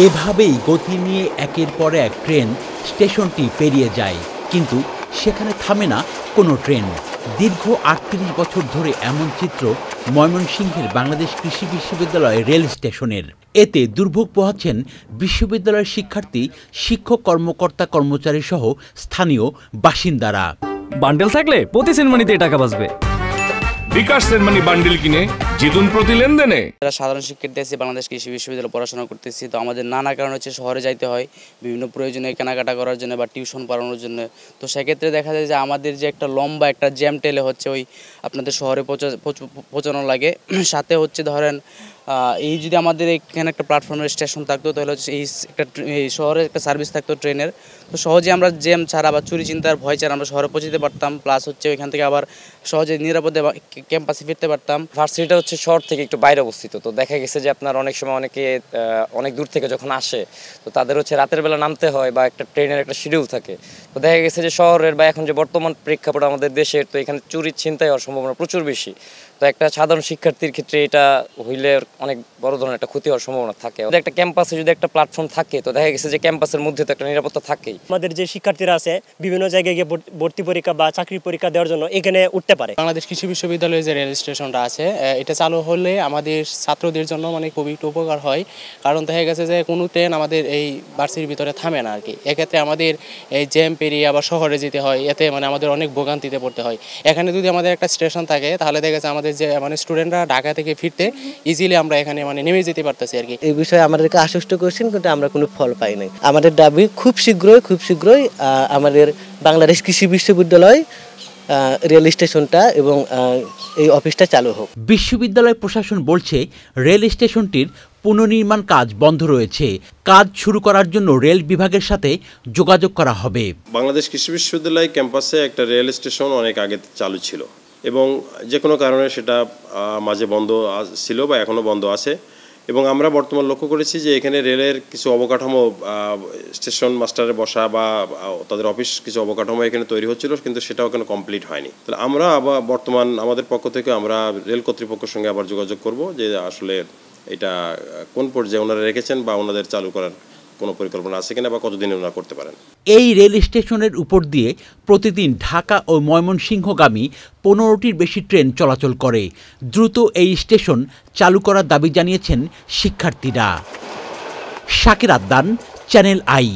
এভাবেই গতি নিয়ে একের পর এক ট্রেন স্টেশনটি পেরিয়ে যায়, কিন্তু সেখানে থামে না কোনো ট্রেন। দীর্ঘ ৩৮ বছর ধরে এমন চিত্র ময়মনসিংহের বাংলাদেশ কৃষি বিশ্ববিদ্যালয় রেল স্টেশনের। এতে দুর্ভোগ পোহাচ্ছেন বিশ্ববিদ্যালয়ের শিক্ষার্থী, শিক্ষক, কর্মকর্তা, কর্মচারী সহ স্থানীয় বাসিন্দারা। বান্ডেল থাকলে প্রতি সেনমানিতে টাকা বাঁচবে। বিকাশ সেনমানি বান্ডেল কিনে জিতুন প্রতি লেনদেনে। সাধারণ শিক্ষার্থী আছি, বাংলাদেশ কৃষি বিশ্ববিদ্যালয়ে পড়াশোনা করতেছি। তো আমাদের নানা কারণ হচ্ছে শহরে যাইতে হয় বিভিন্ন প্রয়োজনে কেনাকাটা করার জন্য বা টিউশন পড়ানোর জন্য। তো সেক্ষেত্রে দেখা যায় যে আমাদের যে একটা লম্বা একটা জ্যাম টেলে হচ্ছে ওই আপনাদের শহরে পৌঁছানো লাগে। সাথে হচ্ছে ধরেন এই যদি আমাদের এখানে একটা প্ল্যাটফর্মের স্টেশন থাকতো তাহলে হচ্ছে এই শহরে একটা সার্ভিস থাকতো ট্রেনের, তো সহজে আমরা জ্যাম ছাড়া বা চুরি চিন্তার ভয় ছাড়া আমরা শহরে পৌঁছতে পারতাম। প্লাস হচ্ছে ওইখান থেকে আবার সহজে নিরাপদে ক্যাম্পাসে ফিরতে পারতাম। ভার্সিটিটা হচ্ছে শহর থেকে একটু বাইরে অবস্থিত, তো দেখা গেছে যে আপনার অনেক সময় অনেকে অনেক দূর থেকে যখন আসে তো তাদের হচ্ছে রাতের বেলা নামতে হয় বা একটা ট্রেনের একটা শিডিউল থাকে। তো দেখা গেছে যে শহরের বা এখন যে বর্তমান প্রেক্ষাপট আমাদের দেশের, তো এখানে চুরি ছিনতাই হওয়ার সম্ভাবনা প্রচুর বেশি। তো একটা সাধারণ শিক্ষার্থীর ক্ষেত্রে এটা হইলে অনেক বড় ধরনের একটা ক্ষতি হওয়ার সম্ভাবনা থাকে। একটা ক্যাম্পাসে যদি একটা প্ল্যাটফর্ম থাকে তো দেখা গেছে যে ক্যাম্পাসের মধ্যে তো একটা নিরাপত্তা থাকেই। আমাদের যে শিক্ষার্থীরা আছে বিভিন্ন জায়গায় গিয়ে ভর্তি পরীক্ষা বা চাকরি পরীক্ষা দেওয়ার জন্য এখানে উঠতে পারে। বাংলাদেশ কৃষি বিশ্ববিদ্যালয়ে যে রেল স্টেশনটা আছে এটা চালু হলে আমাদের ছাত্রদের জন্য মানে খুবই একটু উপকার হয়, কারণ দেখা গেছে যে কোনো ট্রেন আমাদের এই ভার্সিটির ভিতরে থামে না আর কি। এক্ষেত্রে আমাদের এই জ্যাম পেরিয়ে আবার শহরে যেতে হয়, এতে মানে আমাদের অনেক ভোগান্তিতে পড়তে হয়। এখানে যদি আমাদের একটা স্টেশন থাকে তাহলে দেখা যাচ্ছে আমাদের যে মানে স্টুডেন্টরা ঢাকা থেকে ফিরতে ইজিলি আমরা এখানে মানে নেমে যেতে পারতেছি আর কি। এই বিষয়ে আমাদেরকে আশ্বস্ত করেছেন, কিন্তু আমরা কোনো ফল পাই নাই। আমাদের দাবি খুব শীঘ্রই আমাদের বাংলাদেশ কৃষি বিশ্ববিদ্যালয় রেল স্টেশনটা এবং এই অফিসটা চালু হোক। বিশ্ববিদ্যালয় প্রশাসন বলছে রেল স্টেশনটির পুনর্নির্মাণ কাজ বন্ধ রয়েছে। কাজ শুরু করার জন্য রেল বিভাগের সাথে যোগাযোগ করা হবে। বাংলাদেশ কৃষি বিশ্ববিদ্যালয় ক্যাম্পাসে একটা রেল স্টেশন অনেক আগে চালু ছিল এবং যে কোনো কারণে সেটা মাঝে বন্ধ ছিল বা এখনও বন্ধ আছে। এবং আমরা বর্তমান লক্ষ্য করেছি যে এখানে রেলের কিছু অবকাঠামো, স্টেশন মাস্টারের বসা বা তাদের অফিস কিছু অবকাঠামো এখানে তৈরি হচ্ছিল, কিন্তু সেটাও এখানে কমপ্লিট হয়নি। তাহলে আমরা আবার বর্তমান আমাদের পক্ষ থেকে আমরা রেল কর্তৃপক্ষের সঙ্গে আবার যোগাযোগ করব যে আসলে এটা কোন পর্যায়ে ওনারা রেখেছেন বা ওনাদের চালু করার কোনো পরিকল্পনা আছে কিনা বা কতদিনে ওনারা করতে পারেন। এই রেল স্টেশনের উপর দিয়ে প্রতিদিন ঢাকা ও ময়মনসিংহগামী 15টির বেশি ট্রেন চলাচল করে। দ্রুত এই স্টেশন চালু করার দাবি জানিয়েছেন শিক্ষার্থীরা। Shakir Addan, channel I.